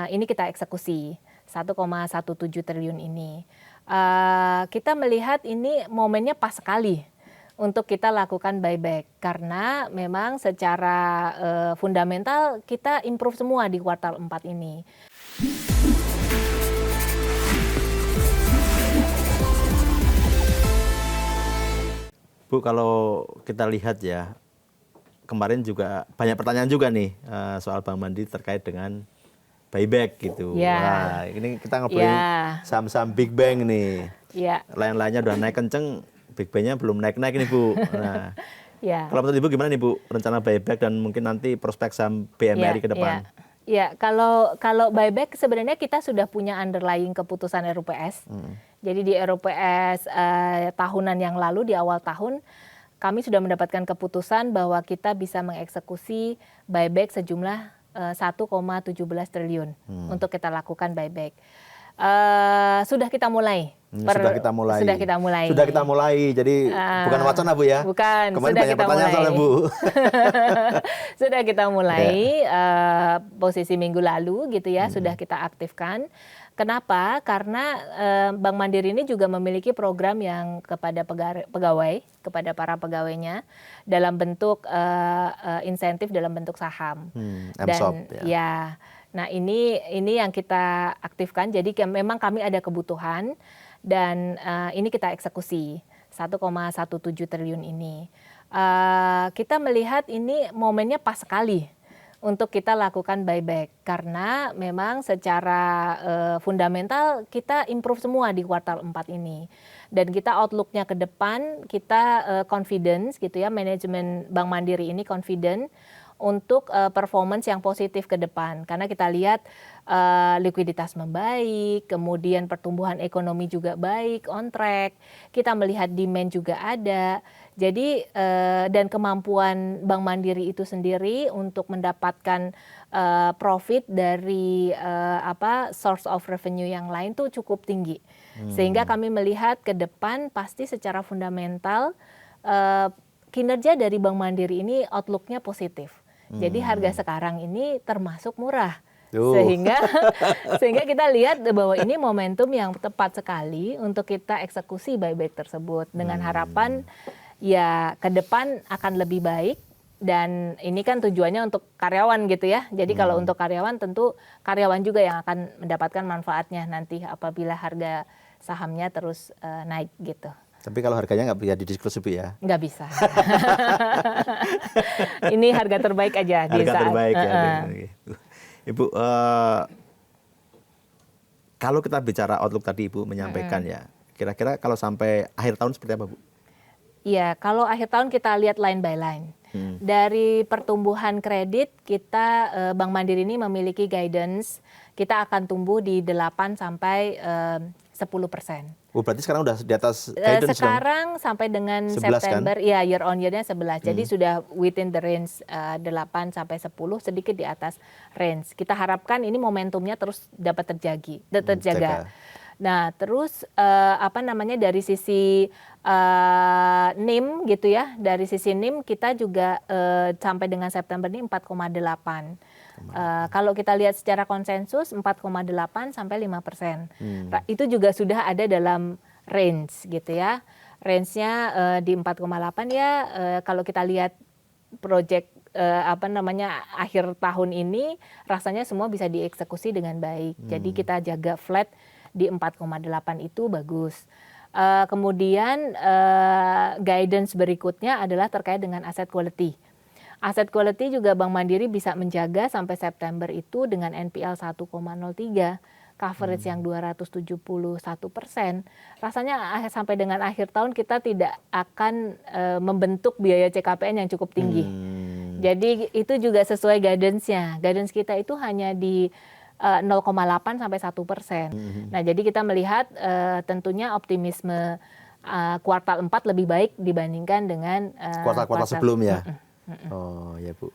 ini kita eksekusi 1,17 triliun ini. Kita melihat ini momennya pas sekali untuk kita lakukan buyback karena memang secara fundamental kita improve semua di kuartal 4 ini. Bu, kalau kita lihat ya, kemarin juga banyak pertanyaan juga nih soal Bank Mandiri terkait dengan buyback gitu. Wah, ini kita ngobrolin saham-saham Big Bang nih. Lain-lainnya udah naik kenceng, Big Bang-nya belum naik-naik nih Bu. Nah, kalau menurut Ibu gimana nih Bu rencana buyback dan mungkin nanti prospek saham BMRI ke depan? Ya, kalau buyback sebenarnya kita sudah punya underlying keputusan RUPS. Jadi di RUPS tahunan yang lalu di awal tahun kami sudah mendapatkan keputusan bahwa kita bisa mengeksekusi buyback sejumlah 1,17 triliun untuk kita lakukan buyback. Sudah kita mulai. Sudah kita mulai. Jadi bukan wacana Bu ya? Bukan. Kemarin banyak pertanyaan soalnya Bu. Sudah kita mulai posisi minggu lalu gitu ya, sudah kita aktifkan. Kenapa? Karena Bank Mandiri ini juga memiliki program yang kepada pegawai, kepada para pegawainya dalam bentuk insentif dalam bentuk saham. Dan ya. Nah, ini yang kita aktifkan. Jadi memang kami ada kebutuhan dan ini kita eksekusi 1,17 triliun ini. Kita melihat ini momennya pas sekali untuk kita lakukan buyback karena memang secara fundamental kita improve semua di kuartal 4 ini. Dan kita outlook-nya ke depan kita confidence gitu ya, manajemen Bank Mandiri ini confident untuk performance yang positif ke depan karena kita lihat likuiditas membaik, kemudian pertumbuhan ekonomi juga baik, on track, kita melihat demand juga ada. Jadi dan kemampuan Bank Mandiri itu sendiri untuk mendapatkan profit dari source of revenue yang lain tuh cukup tinggi. Sehingga kami melihat ke depan pasti secara fundamental kinerja dari Bank Mandiri ini outlook-nya positif. Jadi harga sekarang ini termasuk murah. Sehingga kita lihat bahwa ini momentum yang tepat sekali untuk kita eksekusi buyback tersebut dengan harapan ya ke depan akan lebih baik dan ini kan tujuannya untuk karyawan gitu ya. Jadi kalau untuk karyawan tentu karyawan juga yang akan mendapatkan manfaatnya nanti apabila harga sahamnya terus naik gitu. Tapi kalau harganya nggak bisa didiskusi Bu ya? Nggak bisa. Ini harga terbaik aja. Harga terbaik ya. Ibu, kalau kita bicara outlook tadi Ibu menyampaikan ya, kira-kira kalau sampai akhir tahun seperti apa Bu? Iya, kalau akhir tahun kita lihat line by line. Dari pertumbuhan kredit kita Bank Mandiri ini memiliki guidance kita akan tumbuh di 8 sampai 10%. Oh, berarti sekarang udah di atas guidance sekarang dong? Sampai dengan 11, September, kan? Ya year on year-nya 11. Jadi sudah within the range 8 sampai 10, sedikit di atas range. Kita harapkan ini momentumnya terus dapat terjaga. Nah, terus dari sisi NIM gitu ya, dari sisi NIM kita juga sampai dengan September ini 4,8. Kalau kita lihat secara konsensus 4,8 sampai 5%. Itu juga sudah ada dalam range gitu ya. Range-nya di 4,8 ya kalau kita lihat project akhir tahun ini rasanya semua bisa dieksekusi dengan baik. Jadi kita jaga flat di 4,8 itu bagus. Kemudian guidance berikutnya adalah terkait dengan asset quality. Asset quality juga Bank Mandiri bisa menjaga sampai September itu dengan NPL 1,03, coverage yang 271%. Rasanya sampai dengan akhir tahun kita tidak akan membentuk biaya CKPN yang cukup tinggi. Jadi itu juga sesuai guidance-nya. Guidance kita itu hanya di 0,8 sampai 1%. Nah, jadi kita melihat tentunya optimisme kuartal 4 lebih baik dibandingkan dengan kuartal sebelumnya. Oh ya Bu.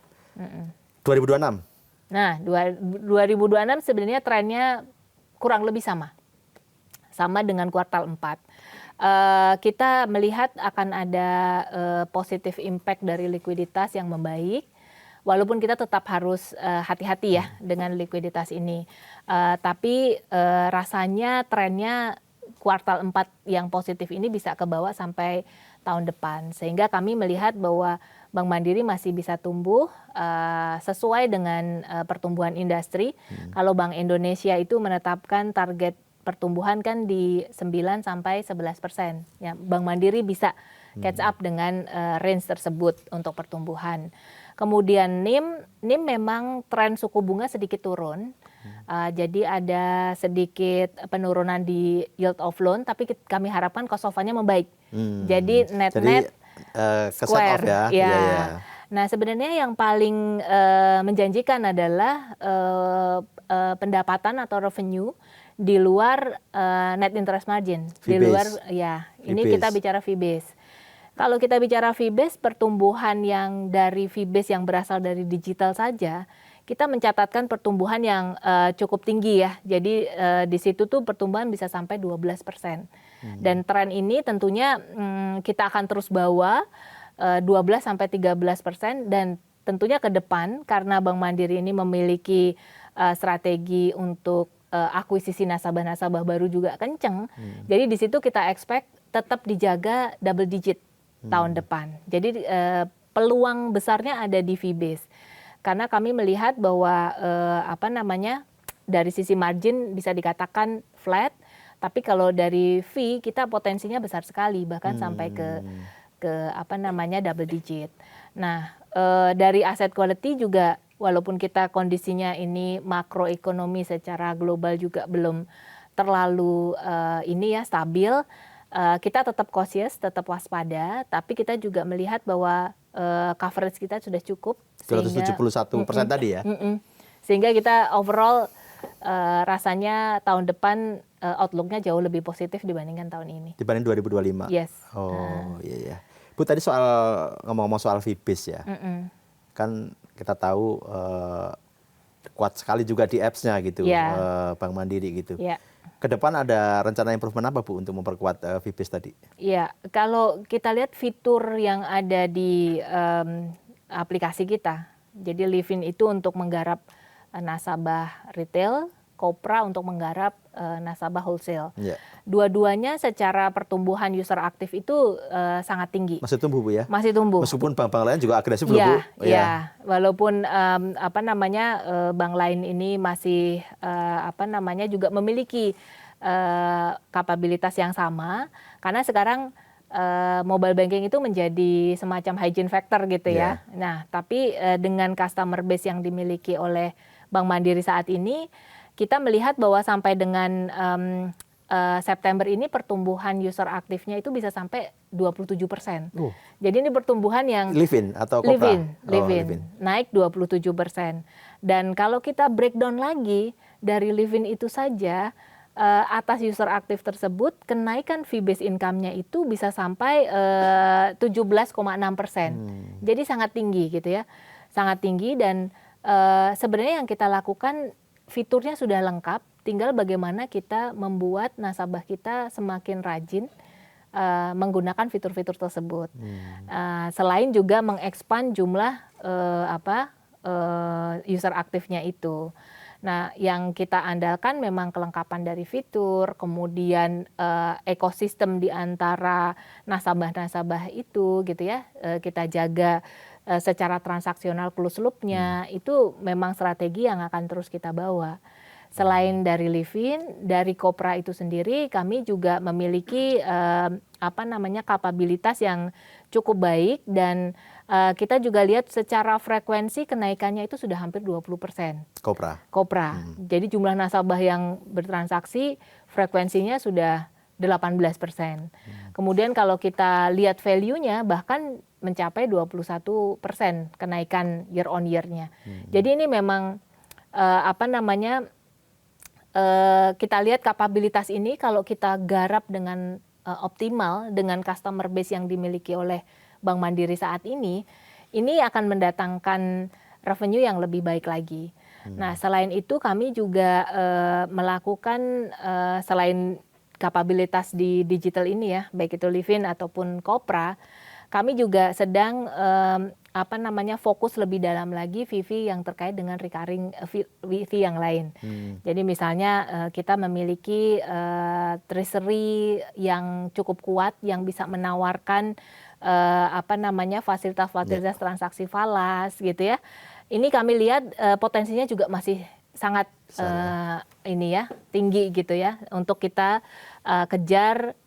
2026? Nah 2026 sebenarnya trennya kurang lebih sama dengan kuartal 4. Kita melihat akan ada positive impact dari likuiditas yang membaik. walaupun kita tetap harus hati-hati ya dengan likuiditas ini. Tapi rasanya trennya kuartal 4 yang positif ini bisa kebawa sampai tahun depan. Sehingga kami melihat bahwa Bank Mandiri masih bisa tumbuh sesuai dengan pertumbuhan industri. Kalau Bank Indonesia itu menetapkan target pertumbuhan kan di 9 sampai 11%. Ya, Bank Mandiri bisa catch up dengan range tersebut untuk pertumbuhan. Kemudian NIM memang tren suku bunga sedikit turun. Jadi ada sedikit penurunan di yield of loan, tapi kami harapkan cost of fund-nya membaik. Jadi net-net square. Ya. Ya. Nah, sebenarnya yang paling menjanjikan adalah pendapatan atau revenue di luar net interest margin. Di luar ya, ini kita bicara fee base. Kalau kita bicara fee base, pertumbuhan yang dari fee base yang berasal dari digital saja, kita mencatatkan pertumbuhan yang cukup tinggi ya. Jadi di situ tuh pertumbuhan bisa sampai 12%. Dan tren ini tentunya kita akan terus bawa 12-13%, dan tentunya ke depan karena Bank Mandiri ini memiliki strategi untuk akuisisi nasabah-nasabah baru juga kenceng. Jadi di situ kita expect tetap dijaga double digit tahun depan. Jadi peluang besarnya ada di fee base. Karena kami melihat bahwa dari sisi margin bisa dikatakan flat, tapi kalau dari fee kita potensinya besar sekali, bahkan sampai ke double digit. Nah, dari asset quality juga walaupun kita kondisinya ini makroekonomi secara global juga belum terlalu stabil, kita tetap cautious, tetap waspada, tapi kita juga melihat bahwa coverage kita sudah cukup. 271% tadi ya? Sehingga kita overall rasanya tahun depan outlook-nya jauh lebih positif dibandingkan tahun ini. Dibanding 2025? Yes. Oh iya. Bu, tadi ngomong-ngomong soal fee base ya, kan kita tahu kuat sekali juga di apps-nya gitu, Bank Mandiri gitu. Yeah. Ke depan ada rencana improvement apa Bu untuk memperkuat fee base tadi? Iya, kalau kita lihat fitur yang ada di aplikasi kita, jadi Livin itu untuk menggarap nasabah retail, Kopra untuk menggarap nasabah wholesale. Yeah. Dua-duanya secara pertumbuhan user aktif itu sangat tinggi. Masih tumbuh Bu ya? Masih tumbuh. Meskipun bank-bank lain juga agresif loh Bu? Iya, walaupun bank lain ini masih juga memiliki kapabilitas yang sama, karena sekarang mobile banking itu menjadi semacam hygiene factor gitu ya. Nah, tapi dengan customer base yang dimiliki oleh Bank Mandiri saat ini, kita melihat bahwa sampai dengan September ini pertumbuhan user aktifnya itu bisa sampai 27%. Jadi ini pertumbuhan yang Livin atau Kopra? Livin. Naik 27%. Dan kalau kita breakdown lagi dari Livin itu saja, atas user aktif tersebut kenaikan fee based income-nya itu bisa sampai 17,6%. Jadi sangat tinggi gitu ya. Sangat tinggi, dan sebenarnya yang kita lakukan fiturnya sudah lengkap, tinggal bagaimana kita membuat nasabah kita semakin rajin menggunakan fitur-fitur tersebut. Selain juga mengekspand jumlah user aktifnya itu. Nah, yang kita andalkan memang kelengkapan dari fitur, kemudian ekosistem di antara nasabah-nasabah itu gitu ya. Kita jaga secara transaksional closed loop-nya, itu memang strategi yang akan terus kita bawa. Selain dari Livin, dari Kopra itu sendiri kami juga memiliki kapabilitas yang cukup baik, dan kita juga lihat secara frekuensi kenaikannya itu sudah hampir 20%. Kopra. Jadi jumlah nasabah yang bertransaksi frekuensinya sudah 18%. Kemudian kalau kita lihat value-nya bahkan mencapai 21% kenaikan year on year-nya. Jadi ini memang kita lihat kapabilitas ini kalau kita garap dengan optimal dengan customer base yang dimiliki oleh Bank Mandiri saat ini akan mendatangkan revenue yang lebih baik lagi. Nah, selain itu kami juga melakukan selain kapabilitas di digital ini ya, baik itu Livin ataupun Kopra, kami juga sedang fokus lebih dalam lagi fee yang terkait dengan recurring fee yang lain. Jadi misalnya kita memiliki treasury yang cukup kuat yang bisa menawarkan fasilitas-fasilitas transaksi falas gitu ya. Ini kami lihat potensinya juga masih sangat tinggi gitu ya untuk kita kejar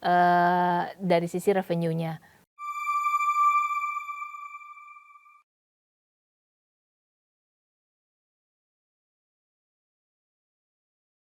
dari sisi revenue-nya.